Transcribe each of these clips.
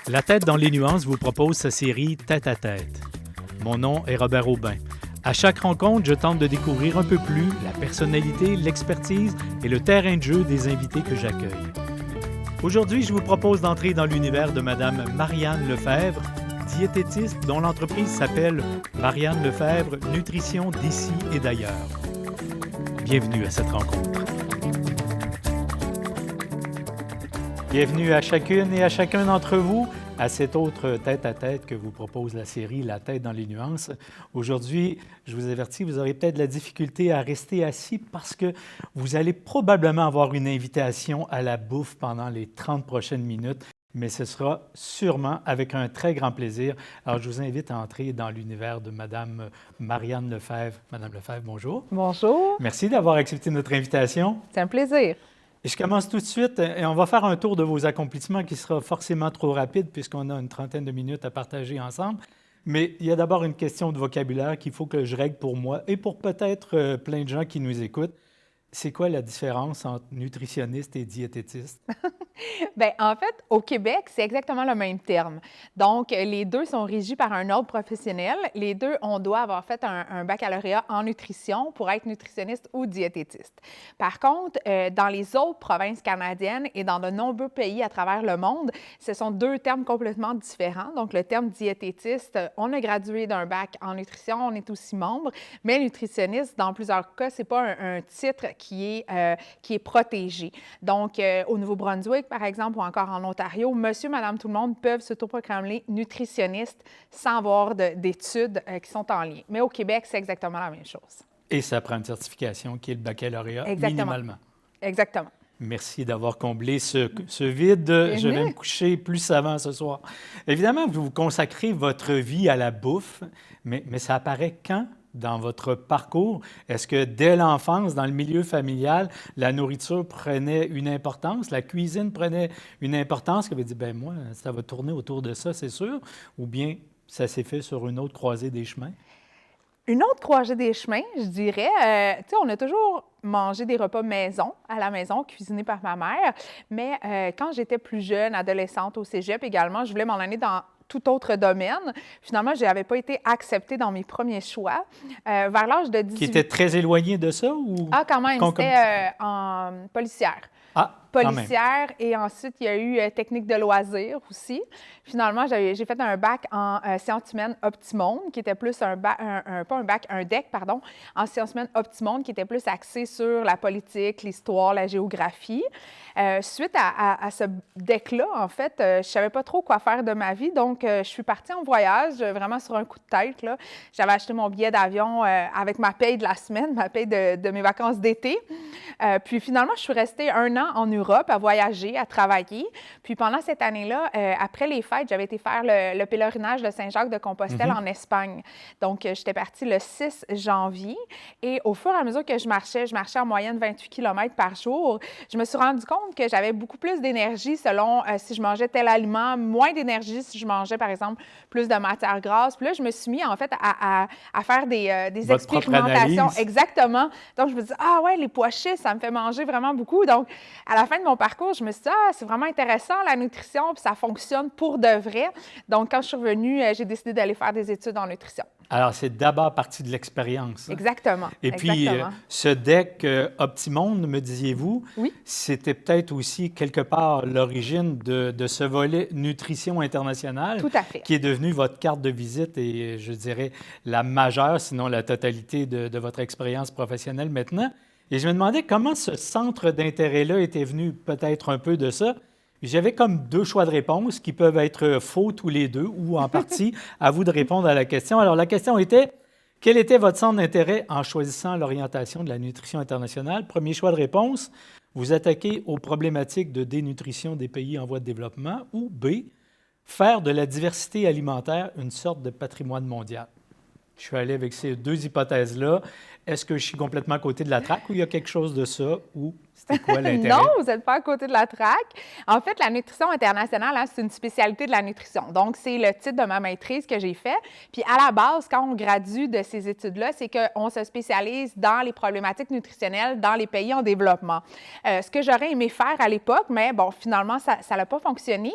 La tête dans les nuances vous propose sa série Tête à tête. Mon nom est Robert Aubin. À chaque rencontre, je tente de découvrir un peu plus la personnalité, l'expertise et le terrain de jeu des invités que j'accueille. Aujourd'hui, je vous propose d'entrer dans l'univers de Madame Marianne Lefebvre, diététiste dont l'entreprise s'appelle Marianne Lefebvre Nutrition d'ici et d'ailleurs. Bienvenue à cette rencontre. Bienvenue à chacune et à chacun d'entre vous à cette autre tête-à-tête que vous propose la série La tête dans les nuances. Aujourd'hui, je vous avertis, vous aurez peut-être de la difficulté à rester assis parce que vous allez probablement avoir une invitation à la bouffe pendant les 30 prochaines minutes, mais ce sera sûrement avec un très grand plaisir. Alors, je vous invite à entrer dans l'univers de Madame Marianne Lefebvre. Madame Lefebvre, bonjour. Bonjour. Merci d'avoir accepté notre invitation. C'est un plaisir. Et je commence tout de suite et on va faire un tour de vos accomplissements qui sera forcément trop rapide puisqu'on a une trentaine de minutes à partager ensemble. Mais il y a d'abord une question de vocabulaire qu'il faut que je règle pour moi et pour peut-être plein de gens qui nous écoutent. C'est quoi la différence entre nutritionniste et diététiste? Bien, en fait, au Québec, c'est exactement le même terme. Donc, les deux sont régis par un ordre professionnel. Les deux, on doit avoir fait un baccalauréat en nutrition pour être nutritionniste ou diététiste. Par contre, dans les autres provinces canadiennes et dans de nombreux pays à travers le monde, ce sont deux termes complètement différents. Donc, le terme diététiste, on a gradué d'un bac en nutrition, on est aussi membre, mais nutritionniste, dans plusieurs cas, ce n'est pas un titre qui est protégé. Donc, au Nouveau-Brunswick, par exemple, ou encore en Ontario, monsieur, madame, tout le monde peuvent s'autoproclamer nutritionnistes sans avoir d'études qui sont en lien. Mais au Québec, c'est exactement la même chose. Et ça prend une certification qui est le baccalauréat, Exactement. minimalement. Exactement. Merci d'avoir comblé ce vide. Je vais me coucher plus savant ce soir. Évidemment, vous consacrez votre vie à la bouffe, mais ça apparaît quand dans votre parcours? Est-ce que dès l'enfance, dans le milieu familial, la nourriture prenait une importance, la cuisine prenait une importance, que vous dites, bien moi, ça va tourner autour de ça, c'est sûr, ou bien ça s'est fait sur une autre croisée des chemins? Une autre croisée des chemins, je dirais, tu sais, on a toujours mangé des repas maison, à la maison, cuisinés par ma mère, mais quand j'étais plus jeune, adolescente, au cégep également, je voulais m'en aller dans tout autre domaine. Finalement, je n'avais pas été acceptée dans mes premiers choix. Vers l'âge de 18... Qui était très éloigné de ça? Ou... Ah, quand même, c'était en policière. Ah, policière et ensuite, il y a eu technique de loisirs aussi. Finalement, j'ai fait un bac en sciences humaines optimonde, qui était plus un DEC, pardon, en sciences humaines optimonde, qui était plus axé sur la politique, l'histoire, la géographie. Suite à ce DEC-là, en fait, je ne savais pas trop quoi faire de ma vie, donc je suis partie en voyage, vraiment sur un coup de tête, là. J'avais acheté mon billet d'avion avec ma paye de la semaine, ma paye de mes vacances d'été. Puis finalement, je suis restée 1 an en Europe à voyager, à travailler. Puis pendant cette année-là, après les fêtes, j'avais été faire le pèlerinage de Saint-Jacques-de-Compostelle en Espagne. Donc, j'étais partie le 6 janvier et au fur et à mesure que je marchais en moyenne 28 km par jour, je me suis rendu compte que j'avais beaucoup plus d'énergie selon si je mangeais tel aliment, moins d'énergie si je mangeais, par exemple, plus de matière grasse. Puis là, je me suis mis, en fait, à faire des expérimentations. Exactement. Donc, je me dis, ah ouais, les pois chiches, ça me fait manger vraiment beaucoup. Donc, à la fin de mon parcours, je me suis dit, ah, c'est vraiment intéressant, la nutrition, puis ça fonctionne pour de vrai. Donc, quand je suis revenue, j'ai décidé d'aller faire des études en nutrition. Alors, c'est d'abord parti de l'expérience. Hein? Exactement. Et puis, ce DEC Optimonde, me disiez-vous, oui? C'était peut-être aussi quelque part l'origine de ce volet nutrition internationale. Tout à fait. Qui est devenu votre carte de visite et, je dirais, la majeure, sinon la totalité de votre expérience professionnelle maintenant. Et je me demandais comment ce centre d'intérêt-là était venu peut-être un peu de ça. J'avais comme 2 choix de réponse qui peuvent être faux tous les deux ou en partie. À vous de répondre à la question. Alors, la question était, quel était votre centre d'intérêt en choisissant l'orientation de la nutrition internationale? Premier choix de réponse, vous attaquez aux problématiques de dénutrition des pays en voie de développement ou B, faire de la diversité alimentaire une sorte de patrimoine mondial. Je suis allé avec ces 2 hypothèses-là. Est-ce que je suis complètement à côté de la traque ou il y a quelque chose de ça ou c'était quoi l'intérêt? Non, vous n'êtes pas à côté de la traque. En fait, la nutrition internationale, hein, c'est une spécialité de la nutrition. Donc, c'est le titre de ma maîtrise que j'ai fait. Puis, à la base, quand on gradue de ces études-là, c'est qu'on se spécialise dans les problématiques nutritionnelles dans les pays en développement. Ce que j'aurais aimé faire à l'époque, mais bon, finalement, ça n'a pas fonctionné.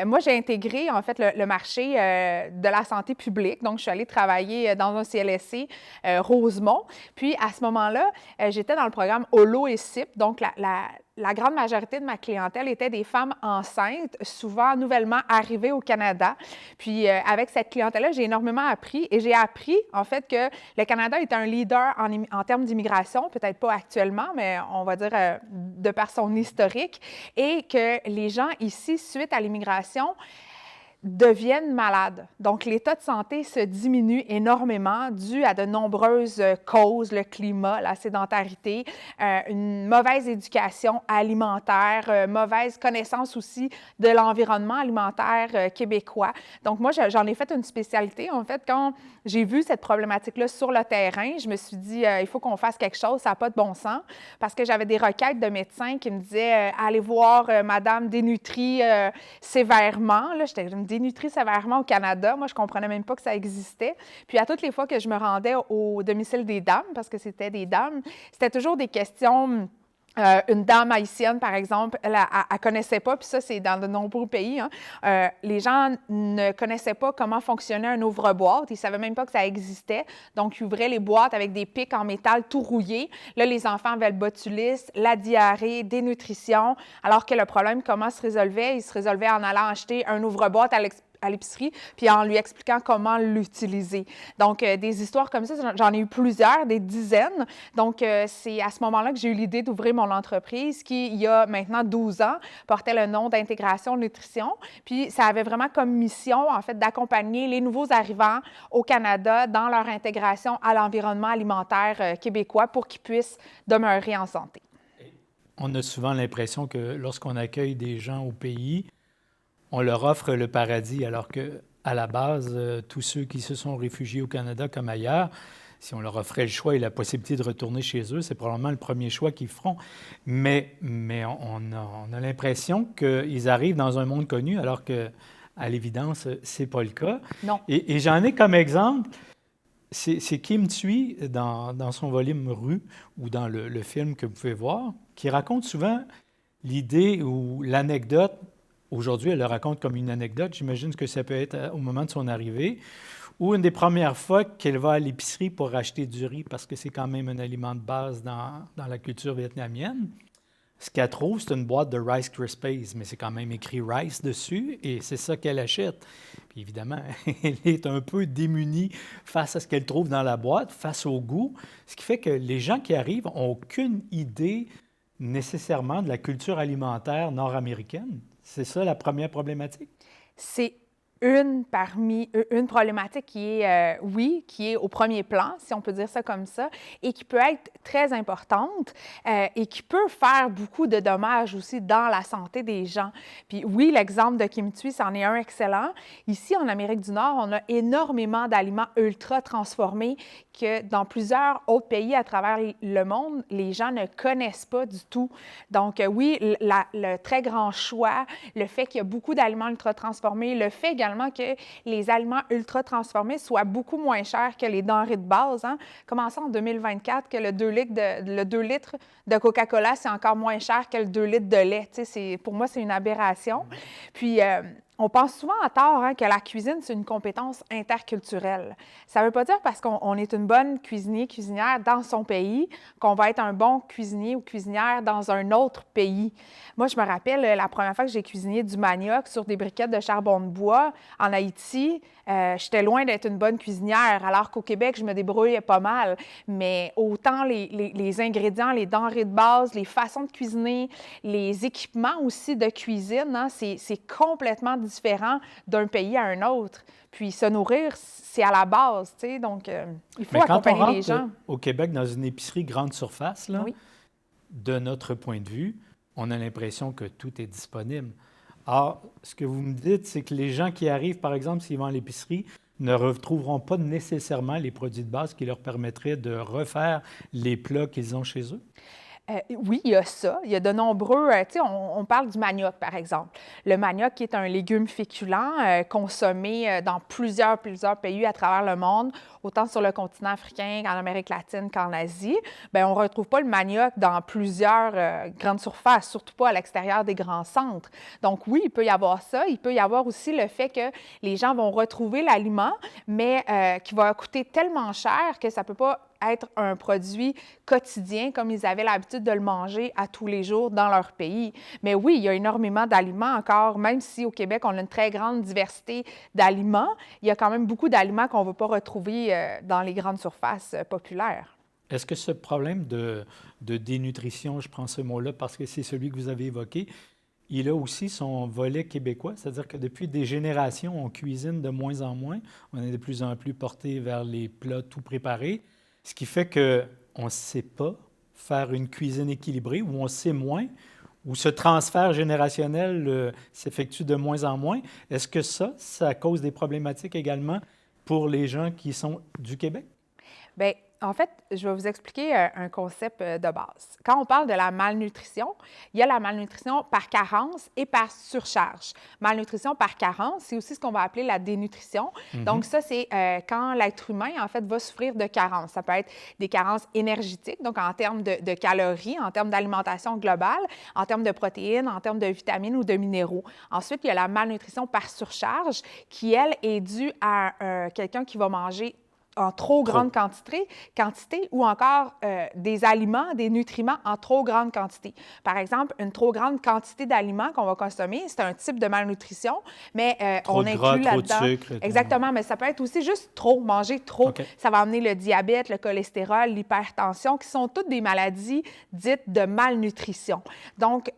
Moi, j'ai intégré, en fait, le marché de la santé publique. Donc, je suis allée travailler dans un CLSC Rosemont. Puis, à ce moment-là, j'étais dans le programme HOLO et CIP. Donc, la grande majorité de ma clientèle était des femmes enceintes, souvent nouvellement arrivées au Canada. Puis, avec cette clientèle-là, j'ai énormément appris et j'ai appris, en fait, que le Canada est un leader en termes d'immigration, peut-être pas actuellement, mais on va dire de par son historique, et que les gens ici, suite à l'immigration, deviennent malades. Donc, l'état de santé se diminue énormément dû à de nombreuses causes, le climat, la sédentarité, une mauvaise éducation alimentaire, mauvaise connaissance aussi de l'environnement alimentaire québécois. Donc, moi, j'en ai fait une spécialité. En fait, quand j'ai vu cette problématique-là sur le terrain, je me suis dit, il faut qu'on fasse quelque chose, ça n'a pas de bon sens, parce que j'avais des requêtes de médecins qui me disaient, allez voir Madame dénutrie sévèrement. Là, j'étais dénutrie sévèrement au Canada. Moi, je ne comprenais même pas que ça existait. Puis, à toutes les fois que je me rendais au domicile des dames, parce que c'était des dames, c'était toujours des questions. Une dame haïtienne, par exemple, elle ne connaissait pas, puis ça, c'est dans de nombreux pays, hein. Les gens ne connaissaient pas comment fonctionnait un ouvre-boîte. Ils ne savaient même pas que ça existait. Donc, ils ouvraient les boîtes avec des pics en métal tout rouillés. Là, les enfants avaient le botulisme, la diarrhée, dénutrition, alors que le problème, comment se résolvait? Il se résolvait en allant acheter un ouvre-boîte à l'épicerie, puis en lui expliquant comment l'utiliser. Donc, des histoires comme ça, j'en ai eu plusieurs, des dizaines. Donc, c'est à ce moment-là que j'ai eu l'idée d'ouvrir mon entreprise qui, il y a maintenant 12 ans, portait le nom d'Intégration Nutrition. Puis, ça avait vraiment comme mission, en fait, d'accompagner les nouveaux arrivants au Canada dans leur intégration à l'environnement alimentaire québécois pour qu'ils puissent demeurer en santé. On a souvent l'impression que lorsqu'on accueille des gens au pays, on leur offre le paradis, alors qu'à la base, tous ceux qui se sont réfugiés au Canada comme ailleurs, si on leur offrait le choix et la possibilité de retourner chez eux, c'est probablement le premier choix qu'ils feront. Mais on a l'impression qu'ils arrivent dans un monde connu, alors qu'à l'évidence, ce n'est pas le cas. Non. Et j'en ai comme exemple, c'est Kim Thuy, dans son volume Rue, ou dans le film que vous pouvez voir, qui raconte souvent l'idée ou l'anecdote. Aujourd'hui, elle le raconte comme une anecdote. J'imagine que ça peut être au moment de son arrivée, ou une des premières fois qu'elle va à l'épicerie pour acheter du riz, parce que c'est quand même un aliment de base dans la culture vietnamienne. Ce qu'elle trouve, c'est une boîte de Rice Krispies, mais c'est quand même écrit Rice dessus, et c'est ça qu'elle achète. Puis évidemment, elle est un peu démunie face à ce qu'elle trouve dans la boîte, face au goût, ce qui fait que les gens qui arrivent n'ont aucune idée nécessairement de la culture alimentaire nord-américaine. C'est ça la première problématique? C'est une problématique qui est, oui, qui est au premier plan, si on peut dire ça comme ça, et qui peut être très importante et qui peut faire beaucoup de dommages aussi dans la santé des gens. Puis oui, l'exemple de Kim Thuy, c'en est un excellent. Ici, en Amérique du Nord, on a énormément d'aliments ultra transformés que dans plusieurs autres pays à travers le monde, les gens ne connaissent pas du tout. Donc oui, le très grand choix, le fait qu'il y a beaucoup d'aliments ultra transformés, le fait également que les aliments ultra transformés soient beaucoup moins chers que les denrées de base. Hein. Commençons en 2024 que le 2 litres de Coca-Cola, c'est encore moins cher que le 2 litres de lait. Pour moi, c'est une aberration. Puis, on pense souvent à tort que la cuisine, c'est une compétence interculturelle. Ça ne veut pas dire parce qu'on est une bonne cuisinière dans son pays qu'on va être un bon cuisinier ou cuisinière dans un autre pays. Moi, je me rappelle la première fois que j'ai cuisiné du manioc sur des briquettes de charbon de bois en Haïti, j'étais loin d'être une bonne cuisinière, alors qu'au Québec, je me débrouillais pas mal. Mais autant les ingrédients, les denrées de base, les façons de cuisiner, les équipements aussi de cuisine, hein, c'est complètement différent d'un pays à un autre. Puis se nourrir, c'est à la base, tu sais, donc il faut accompagner les gens. Quand on rentre au Québec dans une épicerie grande surface, là, oui. De notre point de vue, on a l'impression que tout est disponible. Or, ce que vous me dites, c'est que les gens qui arrivent, par exemple, s'ils vont à l'épicerie, ne retrouveront pas nécessairement les produits de base qui leur permettraient de refaire les plats qu'ils ont chez eux? Oui, il y a ça. Il y a de nombreux, tu sais, on parle du manioc, par exemple. Le manioc qui est un légume féculent consommé dans plusieurs pays à travers le monde, autant sur le continent africain qu'en Amérique latine qu'en Asie. Bien, on ne retrouve pas le manioc dans plusieurs grandes surfaces, surtout pas à l'extérieur des grands centres. Donc oui, il peut y avoir ça. Il peut y avoir aussi le fait que les gens vont retrouver l'aliment, mais qui va coûter tellement cher que ça ne peut pas être un produit quotidien comme ils avaient l'habitude de le manger à tous les jours dans leur pays. Mais oui, il y a énormément d'aliments encore, même si au Québec, on a une très grande diversité d'aliments, il y a quand même beaucoup d'aliments qu'on ne va pas retrouver dans les grandes surfaces populaires. Est-ce que ce problème de dénutrition, je prends ce mot-là parce que c'est celui que vous avez évoqué, il a aussi son volet québécois, c'est-à-dire que depuis des générations, on cuisine de moins en moins, on est de plus en plus porté vers les plats tout préparés, ce qui fait qu'on ne sait pas faire une cuisine équilibrée, ou on sait moins, où ce transfert générationnel s'effectue de moins en moins. Est-ce que ça cause des problématiques également pour les gens qui sont du Québec? Bien, en fait, je vais vous expliquer un concept de base. Quand on parle de la malnutrition, il y a la malnutrition par carence et par surcharge. Malnutrition par carence, c'est aussi ce qu'on va appeler la dénutrition. Donc, ça, c'est quand l'être humain, en fait, va souffrir de carences. Ça peut être des carences énergétiques, donc en termes de calories, en termes d'alimentation globale, en termes de protéines, en termes de vitamines ou de minéraux. Ensuite, il y a la malnutrition par surcharge qui, elle, est due à quelqu'un qui va manger en trop grande quantité ou encore des aliments, des nutriments en trop grande quantité. Par exemple, une trop grande quantité d'aliments qu'on va consommer, c'est un type de malnutrition, mais on inclut là-dedans... Trop de sucre. Exactement, mais ça peut être aussi juste trop, manger trop. Okay. Ça va amener le diabète, le cholestérol, l'hypertension, qui sont toutes des maladies dites de malnutrition. Donc,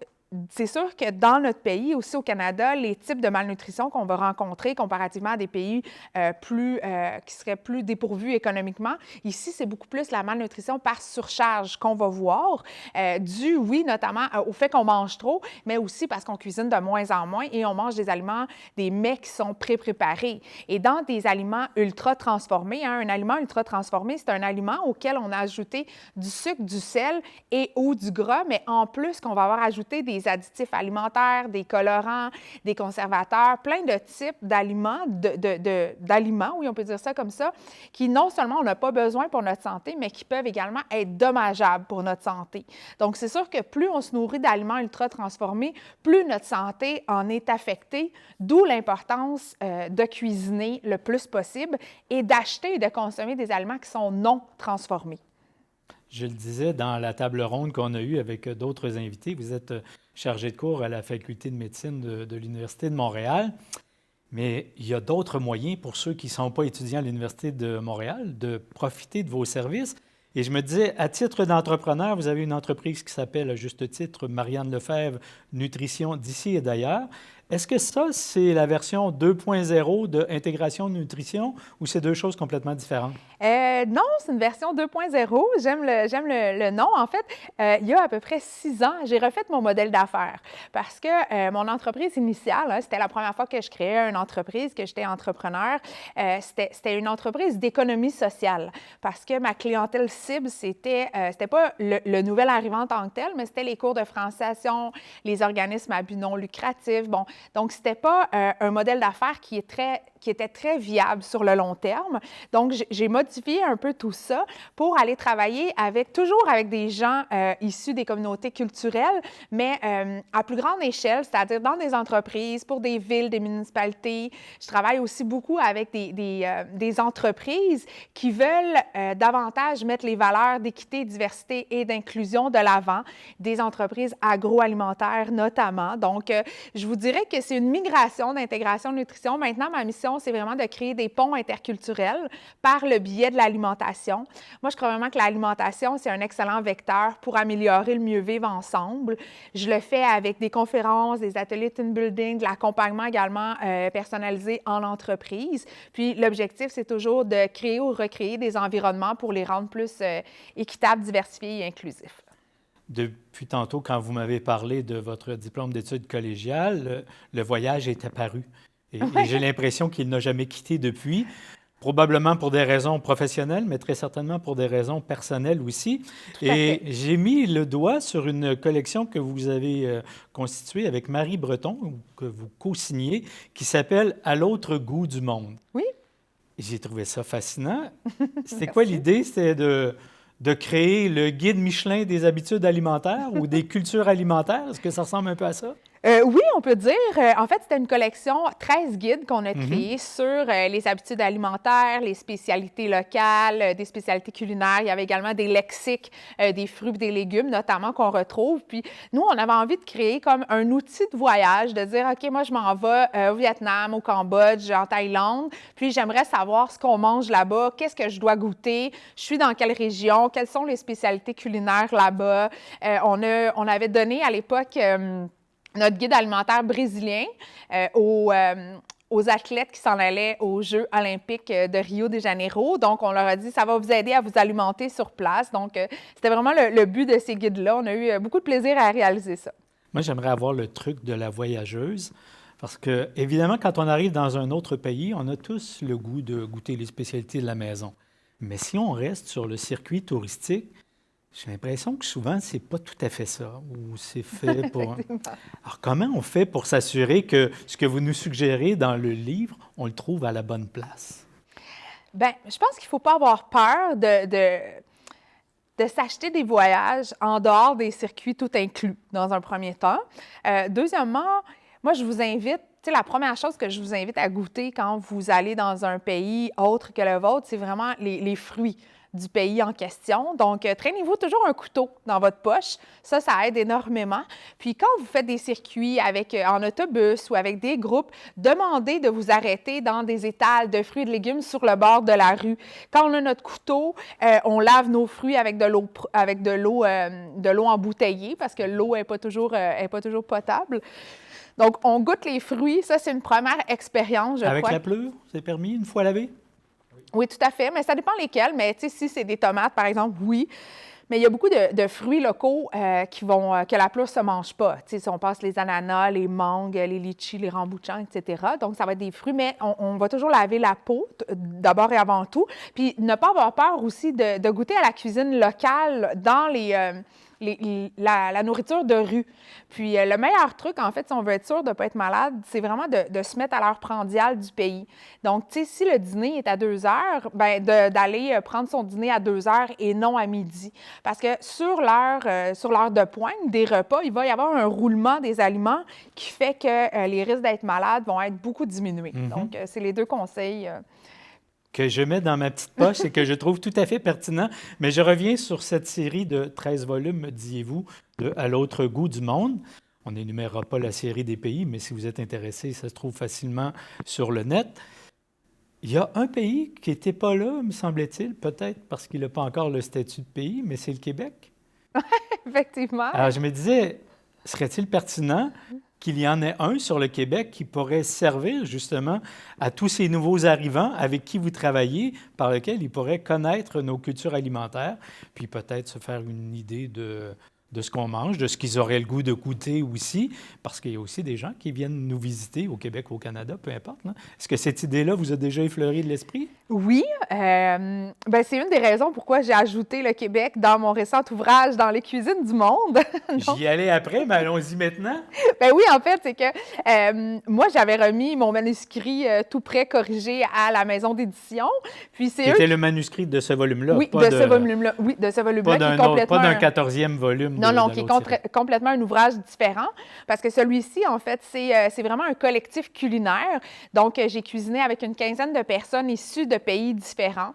c'est sûr que dans notre pays, aussi au Canada, les types de malnutrition qu'on va rencontrer comparativement à des pays qui seraient plus dépourvus économiquement, ici, c'est beaucoup plus la malnutrition par surcharge qu'on va voir, dû, oui, notamment au fait qu'on mange trop, mais aussi parce qu'on cuisine de moins en moins et on mange des aliments, des mets qui sont pré-préparés. Et dans des aliments ultra transformés, un aliment ultra transformé, c'est un aliment auquel on a ajouté du sucre, du sel et ou du gras, mais en plus qu'on va avoir ajouté des additifs alimentaires, des colorants, des conservateurs, plein de types d'aliments, d'aliments, oui, on peut dire ça comme ça, qui non seulement on n'a pas besoin pour notre santé, mais qui peuvent également être dommageables pour notre santé. Donc, c'est sûr que plus on se nourrit d'aliments ultra transformés, plus notre santé en est affectée, d'où l'importance de cuisiner le plus possible et d'acheter et de consommer des aliments qui sont non transformés. Je le disais dans la table ronde qu'on a eue avec d'autres invités, vous êtes chargé de cours à la Faculté de médecine de l'Université de Montréal, mais il y a d'autres moyens pour ceux qui ne sont pas étudiants à l'Université de Montréal de profiter de vos services. Et je me disais, à titre d'entrepreneur, vous avez une entreprise qui s'appelle, à juste titre, Marianne Lefebvre, Nutrition d'ici et d'ailleurs. Est-ce que ça, c'est la version 2.0 de intégration de nutrition ou c'est deux choses complètement différentes? Non, c'est une version 2.0. J'aime le nom. En fait, il y a à peu près 6 ans, j'ai refait mon modèle d'affaires parce que mon entreprise initiale, c'était la première fois que je créais une entreprise, que j'étais entrepreneur. C'était une entreprise d'économie sociale parce que ma clientèle cible, c'était pas le nouvel arrivant en tant que tel, mais c'était les cours de franciation, les organismes à but non lucratif. Bon, donc, ce n'était pas un modèle d'affaires qui était très viable sur le long terme. Donc, j'ai modifié un peu tout ça pour aller travailler toujours avec des gens issus des communautés culturelles, mais à plus grande échelle, c'est-à-dire dans des entreprises, pour des villes, des municipalités. Je travaille aussi beaucoup avec des entreprises qui veulent davantage mettre les valeurs d'équité, diversité et d'inclusion de l'avant, des entreprises agroalimentaires notamment. Donc, je vous dirais que c'est une migration d'intégration de nutrition. Maintenant, ma mission, c'est vraiment de créer des ponts interculturels par le biais de l'alimentation. Moi, je crois vraiment que l'alimentation, c'est un excellent vecteur pour améliorer le mieux-vivre ensemble. Je le fais avec des conférences, des ateliers team building, de l'accompagnement également personnalisé en entreprise. Puis, l'objectif, c'est toujours de créer ou recréer des environnements pour les rendre plus équitables, diversifiés et inclusifs. Depuis tantôt, quand vous m'avez parlé de votre diplôme d'études collégiales, le voyage est apparu. Et j'ai l'impression qu'il n'a jamais quitté depuis, probablement pour des raisons professionnelles, mais très certainement pour des raisons personnelles aussi. Tout à fait. Et j'ai mis le doigt sur une collection que vous avez constituée avec Marie Breton, ou que vous co-signez, qui s'appelle « À l'autre goût du monde ». Oui, J'ai trouvé ça fascinant. C'était quoi merci. l'idée? C'était de créer le guide Michelin des habitudes alimentaires ou des cultures alimentaires? Est-ce que ça ressemble un peu à ça? Oui, on peut dire. En fait, c'était une collection 13 guides qu'on a créés sur les habitudes alimentaires, les spécialités locales, des spécialités culinaires. Il y avait également des lexiques des fruits et des légumes, notamment, qu'on retrouve. Puis nous, on avait envie de créer comme un outil de voyage, de dire, OK, moi, je m'en vais au Vietnam, au Cambodge, en Thaïlande, puis j'aimerais savoir ce qu'on mange là-bas, qu'est-ce que je dois goûter, je suis dans quelle région, quelles sont les spécialités culinaires là-bas. On avait donné à l'époque notre guide alimentaire brésilien aux athlètes qui s'en allaient aux Jeux olympiques de Rio de Janeiro. Donc, on leur a dit, ça va vous aider à vous alimenter sur place. Donc, c'était vraiment le but de ces guides-là. On a eu beaucoup de plaisir à réaliser ça. Moi, j'aimerais avoir le truc de la voyageuse. Parce que, évidemment, quand on arrive dans un autre pays, on a tous le goût de goûter les spécialités de la maison. Mais si on reste sur le circuit touristique, j'ai l'impression que souvent, c'est pas tout à fait ça, ou c'est fait pour... Effectivement. Alors, comment on fait pour s'assurer que ce que vous nous suggérez dans le livre, on le trouve à la bonne place? Bien, je pense qu'il ne faut pas avoir peur de s'acheter des voyages en dehors des circuits tout inclus, dans un premier temps. Deuxièmement, moi, je vous invite, tu sais, la première chose que je vous invite à goûter quand vous allez dans un pays autre que le vôtre, c'est vraiment les fruits du pays en question. Donc, traînez-vous toujours un couteau dans votre poche. Ça aide énormément. Puis, quand vous faites des circuits en autobus ou avec des groupes, demandez de vous arrêter dans des étals de fruits et de légumes sur le bord de la rue. Quand on a notre couteau, on lave nos fruits avec de l'eau embouteillée parce que l'eau n'est pas toujours potable. Donc, on goûte les fruits. Ça, c'est une première expérience, je Avec crois. la pleure, c'est permis une fois lavé? Oui, tout à fait, mais ça dépend lesquels. Mais tu sais, si c'est des tomates, par exemple, oui. Mais il y a beaucoup de fruits locaux que la pleure ne se mange pas. Tu sais, si on passe les ananas, les mangues, les litchis, les rambuchans, etc. Donc, ça va être des fruits, mais on va toujours laver la peau, d'abord et avant tout. Puis, ne pas avoir peur aussi de goûter à la cuisine locale dans la nourriture de rue. Puis, le meilleur truc, en fait, si on veut être sûr de ne pas être malade, c'est vraiment de se mettre à l'heure prandiale du pays. Donc, tu sais, si le dîner est à 2 heures, bien, d'aller prendre son dîner à 2 heures et non à midi. Parce que sur l'heure de pointe des repas, il va y avoir un roulement des aliments qui fait que les risques d'être malade vont être beaucoup diminués. Donc, c'est les deux conseils. Que je mets dans ma petite poche et que je trouve tout à fait pertinent. Mais je reviens sur cette série de 13 volumes, me disiez-vous, de À l'autre goût du monde. On n'énumérera pas la série des pays, mais si vous êtes intéressé, ça se trouve facilement sur le net. Il y a un pays qui n'était pas là, me semble-t-il, peut-être parce qu'il n'a pas encore le statut de pays, mais c'est le Québec. Effectivement. Alors, je me disais, serait-il pertinent qu'il y en ait un sur le Québec qui pourrait servir justement à tous ces nouveaux arrivants avec qui vous travaillez, par lesquels ils pourraient connaître nos cultures alimentaires, puis peut-être se faire une idée de ce qu'on mange, de ce qu'ils auraient le goût de goûter aussi, parce qu'il y a aussi des gens qui viennent nous visiter au Québec ou au Canada, peu importe. Hein. Est-ce que cette idée-là vous a déjà effleuré de l'esprit? Oui, ben c'est une des raisons pourquoi j'ai ajouté le Québec dans mon récent ouvrage « Dans les cuisines du monde ». J'y allais après, mais allons-y maintenant. Ben oui, en fait, c'est que moi, j'avais remis mon manuscrit tout prêt, corrigé à la maison d'édition. Puis c'est C'était le manuscrit de ce volume-là, oui, pas de ce volume-là. Oui, de ce volume-là, qui est complètement... Pas d'un 14e volume. Non, qui est complètement un ouvrage différent, parce que celui-ci, en fait, c'est vraiment un collectif culinaire. Donc, j'ai cuisiné avec une quinzaine de personnes issues de pays différents.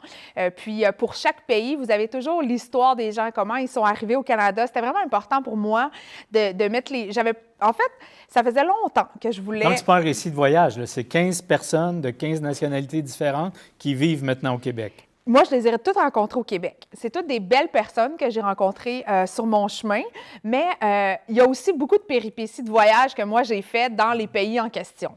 Puis, pour chaque pays, vous avez toujours l'histoire des gens, comment ils sont arrivés au Canada. C'était vraiment important pour moi de mettre En fait, ça faisait longtemps que je voulais... Donc, c'est pas un récit de voyage, là. C'est 15 personnes de 15 nationalités différentes qui vivent maintenant au Québec. Moi, je les ai toutes rencontrées au Québec. C'est toutes des belles personnes que j'ai rencontrées sur mon chemin, mais il y a aussi beaucoup de péripéties de voyage que moi, j'ai faites dans les pays en question.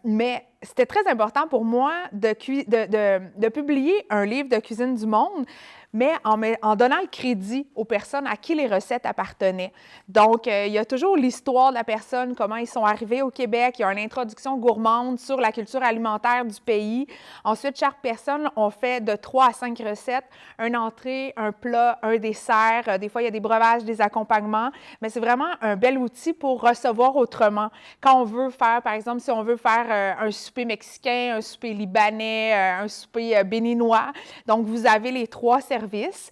Mais c'était très important pour moi de publier un livre de cuisine du monde mais en donnant le crédit aux personnes à qui les recettes appartenaient. Donc, il y a toujours l'histoire de la personne, comment ils sont arrivés au Québec. Il y a une introduction gourmande sur la culture alimentaire du pays. Ensuite, chaque personne, on fait de 3 à 5 recettes, une entrée, un plat, un dessert. Des fois, il y a des breuvages, des accompagnements, mais c'est vraiment un bel outil pour recevoir autrement. Quand on veut faire, par exemple, si on veut faire un souper mexicain, un souper libanais, un souper béninois, donc vous avez les 3 services.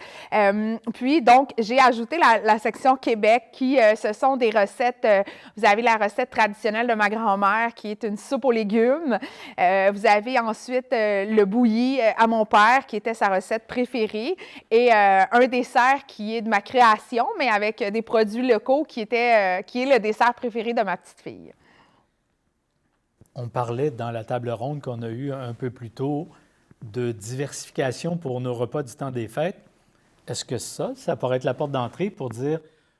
Puis, donc, j'ai ajouté la section Québec qui, ce sont des recettes, vous avez la recette traditionnelle de ma grand-mère qui est une soupe aux légumes. Vous avez ensuite le bouilli à mon père qui était sa recette préférée et un dessert qui est de ma création, mais avec des produits locaux qui est le dessert préféré de ma petite fille. On parlait dans la table ronde qu'on a eue un peu plus tôt de diversification pour nos repas du temps des fêtes. Est-ce que ça pourrait être la porte d'entrée pour dire,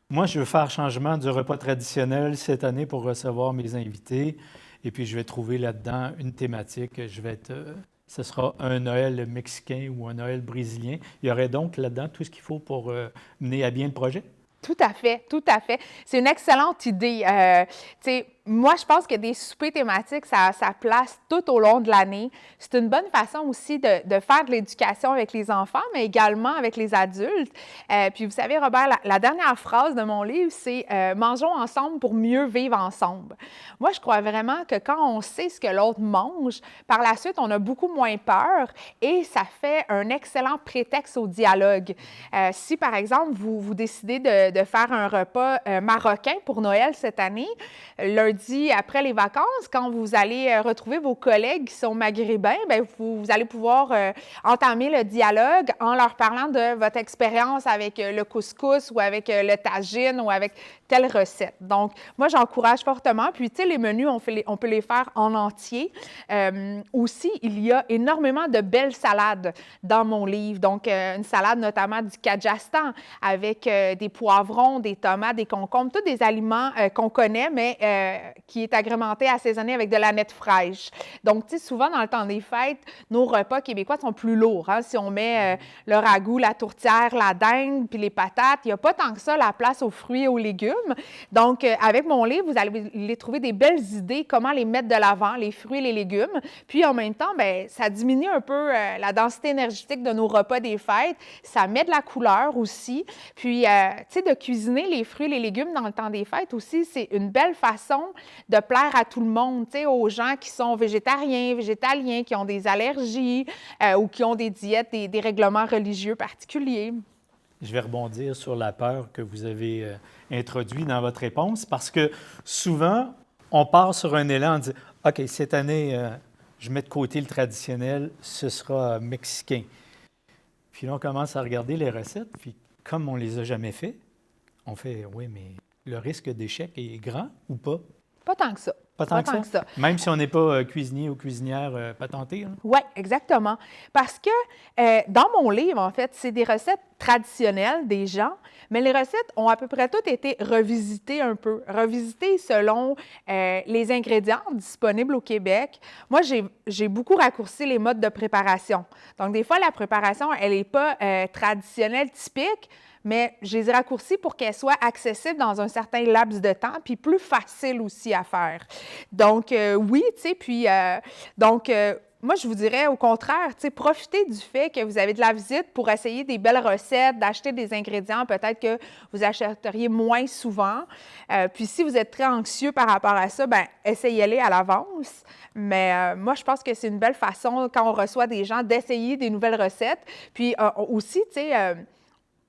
moi, je veux faire changement du repas traditionnel cette année pour recevoir mes invités, et puis je vais trouver là-dedans une thématique. Ce sera un Noël mexicain ou un Noël brésilien. Il y aurait donc là-dedans tout ce qu'il faut pour mener à bien le projet? Tout à fait, tout à fait. C'est une excellente idée. Moi, je pense que des soupers thématiques, ça a sa place tout au long de l'année. C'est une bonne façon aussi de faire de l'éducation avec les enfants, mais également avec les adultes. Puis vous savez, Robert, la dernière phrase de mon livre, c'est « Mangeons ensemble pour mieux vivre ensemble ». Moi, je crois vraiment que quand on sait ce que l'autre mange, par la suite, on a beaucoup moins peur et ça fait un excellent prétexte au dialogue. Si, par exemple, vous décidez de faire un repas marocain pour Noël cette année, lundi après les vacances, quand vous allez retrouver vos collègues qui sont maghrébins, bien, vous allez pouvoir entamer le dialogue en leur parlant de votre expérience avec le couscous ou avec le tagine ou avec telle recette. Donc, moi, j'encourage fortement. Puis, tu sais, les menus, on peut les faire en entier. Aussi, il y a énormément de belles salades dans mon livre. Donc, une salade notamment du Kajastan avec des poivrons, des tomates, des concombres, tous des aliments qu'on connaît, mais qui est agrémenté, assaisonné avec de la nette fraîche. Donc, tu sais, souvent, dans le temps des fêtes, nos repas québécois sont plus lourds. Hein? Si on met le ragoût, la tourtière, la dinde, puis les patates, il n'y a pas tant que ça la place aux fruits et aux légumes. Donc, avec mon livre, vous allez les trouver des belles idées, comment les mettre de l'avant, les fruits et les légumes. Puis, en même temps, bien, ça diminue un peu la densité énergétique de nos repas des fêtes. Ça met de la couleur aussi. Puis, tu sais, de cuisiner les fruits et les légumes dans le temps des fêtes aussi, c'est une belle façon de plaire à tout le monde, tu sais, aux gens qui sont végétariens, végétaliens, qui ont des allergies ou qui ont des diètes, des règlements religieux particuliers. Je vais rebondir sur la peur que vous avez introduite dans votre réponse parce que souvent, on part sur un élan, on dit « OK, cette année, je mets de côté le traditionnel, ce sera mexicain. » Puis là, on commence à regarder les recettes, puis comme on ne les a jamais fait, on fait « Oui, mais le risque d'échec est grand ou pas? » Pas tant que ça. Pas tant que ça? Même si on n'est pas cuisinier ou cuisinière patenté? Hein? Oui, exactement. Parce que dans mon livre, en fait, c'est des recettes traditionnelles des gens, mais les recettes ont à peu près toutes été revisitées un peu, revisitées selon les ingrédients disponibles au Québec. Moi, j'ai beaucoup raccourci les modes de préparation. Donc, des fois, la préparation, elle n'est pas traditionnelle, typique, mais je les ai raccourcis pour qu'elles soient accessibles dans un certain laps de temps, puis plus faciles aussi à faire. Donc, oui, tu sais, puis, moi, je vous dirais au contraire, tu sais, profitez du fait que vous avez de la visite pour essayer des belles recettes, d'acheter des ingrédients peut-être que vous achèteriez moins souvent. Puis, si vous êtes très anxieux par rapport à ça, bien, essayez-les à l'avance. Mais moi, je pense que c'est une belle façon, quand on reçoit des gens, d'essayer des nouvelles recettes. Puis, aussi, tu sais,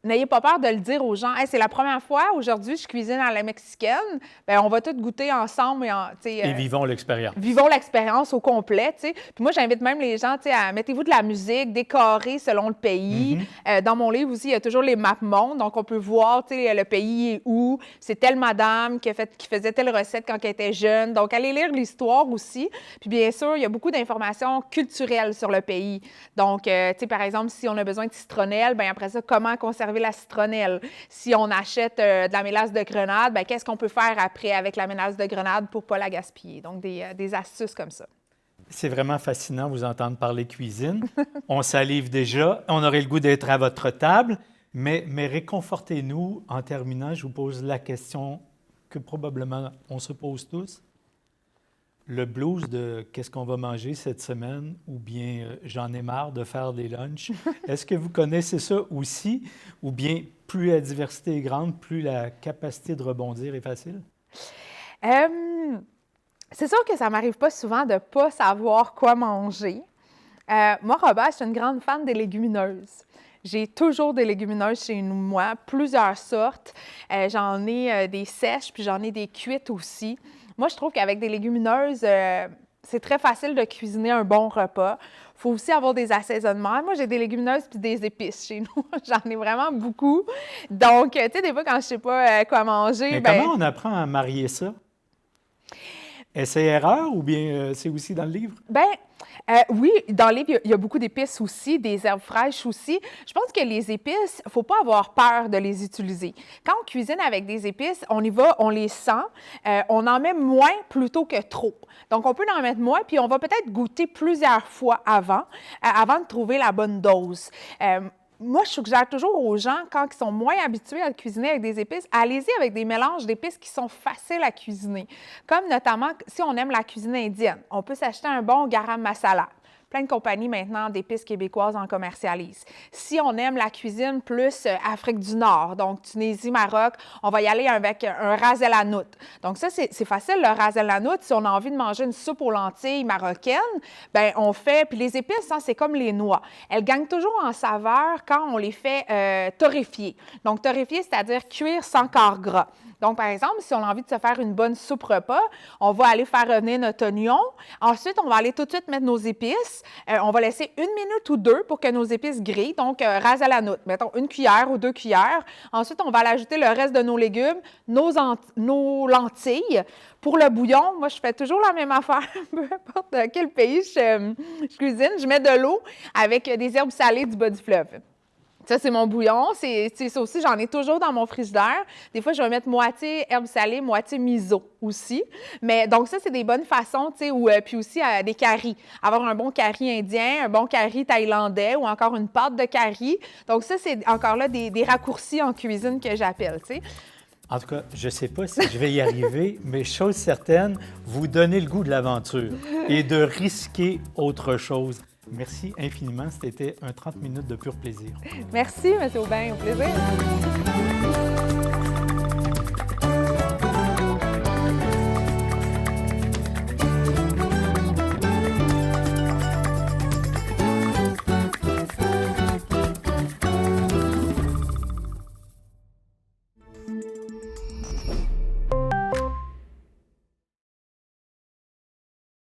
n'ayez pas peur de le dire aux gens. Hey, c'est la première fois, aujourd'hui, je cuisine à la mexicaine. Bien, on va tous goûter ensemble. Et vivons l'expérience. Vivons l'expérience au complet. T'sais. Puis moi, j'invite même les gens à mettez-vous de la musique, décorée selon le pays. Dans mon livre aussi, il y a toujours les maps mondes. Donc, on peut voir le pays est où. C'est telle madame qui faisait telle recette quand elle était jeune. Donc, allez lire l'histoire aussi. Puis bien sûr, il y a beaucoup d'informations culturelles sur le pays. Donc, par exemple, si on a besoin de citronnelle, bien après ça, comment conserver la citronnelle. Si on achète de la mélasse de grenade, bien, qu'est-ce qu'on peut faire après avec la mélasse de grenade pour ne pas la gaspiller? Donc, des astuces comme ça. C'est vraiment fascinant vous entendre parler cuisine. On salive déjà. On aurait le goût d'être à votre table. Mais réconfortez-nous. En terminant, je vous pose la question que probablement on se pose tous. Le blues de qu'est-ce qu'on va manger cette semaine ou bien j'en ai marre de faire des lunchs. Est-ce que vous connaissez ça aussi ou bien plus la diversité est grande, plus la capacité de rebondir est facile? C'est sûr que ça m'arrive pas souvent de ne pas savoir quoi manger. Moi, Robert, je suis une grande fan des légumineuses. J'ai toujours des légumineuses chez moi, plusieurs sortes. J'en ai des sèches, puis j'en ai des cuites aussi. Moi, je trouve qu'avec des légumineuses, c'est très facile de cuisiner un bon repas. Il faut aussi avoir des assaisonnements. Moi, j'ai des légumineuses puis des épices chez nous. J'en ai vraiment beaucoup. Donc, tu sais, des fois, quand je ne sais pas quoi manger... Mais comment on apprend à marier ça? Essai-erreur ou bien c'est aussi dans le livre? Oui, dans le livre, il y a beaucoup d'épices aussi, des herbes fraîches aussi. Je pense que les épices, il ne faut pas avoir peur de les utiliser. Quand on cuisine avec des épices, on y va, on les sent, on en met moins plutôt que trop. Donc, on peut en mettre moins, puis on va peut-être goûter plusieurs fois avant de trouver la bonne dose. Moi, je suggère toujours aux gens, quand ils sont moins habitués à cuisiner avec des épices, allez-y avec des mélanges d'épices qui sont faciles à cuisiner. Comme notamment, si on aime la cuisine indienne, on peut s'acheter un bon garam masala. Plein de compagnies maintenant d'épices québécoises en commercialisent. Si on aime la cuisine plus Afrique du Nord, donc Tunisie, Maroc, on va y aller avec un ras el hanout. Donc ça, c'est facile, le ras el hanout. Si on a envie de manger une soupe aux lentilles marocaine, bien, on fait... Puis les épices, c'est comme les noix. Elles gagnent toujours en saveur quand on les fait torréfier. Donc torréfier, c'est-à-dire cuire sans quart gras. Donc, par exemple, si on a envie de se faire une bonne soupe repas, on va aller faire revenir notre oignon. Ensuite, on va aller tout de suite mettre nos épices. On va laisser 1 minute ou 2 pour que nos épices grillent. Donc, ras el hanout, mettons 1 cuillère ou 2 cuillères. Ensuite, on va aller ajouter le reste de nos légumes, nos lentilles. Pour le bouillon, moi, je fais toujours la même affaire, peu importe quel pays je cuisine. Je mets de l'eau avec des herbes salées du bas du fleuve. Ça, c'est mon bouillon. Ça aussi, j'en ai toujours dans mon frigidaire. Des fois, je vais mettre moitié herbes salées, moitié miso aussi. Mais donc, ça, c'est des bonnes façons, tu sais, puis aussi des caris. Avoir un bon curry indien, un bon curry thaïlandais ou encore une pâte de curry. Donc, ça, c'est encore là des raccourcis en cuisine que j'appelle, tu sais. En tout cas, je ne sais pas si je vais y arriver, mais chose certaine, vous donnez le goût de l'aventure et de risquer autre chose. Merci infiniment. C'était un 30 minutes de pur plaisir. Merci, M. Aubin. Au plaisir.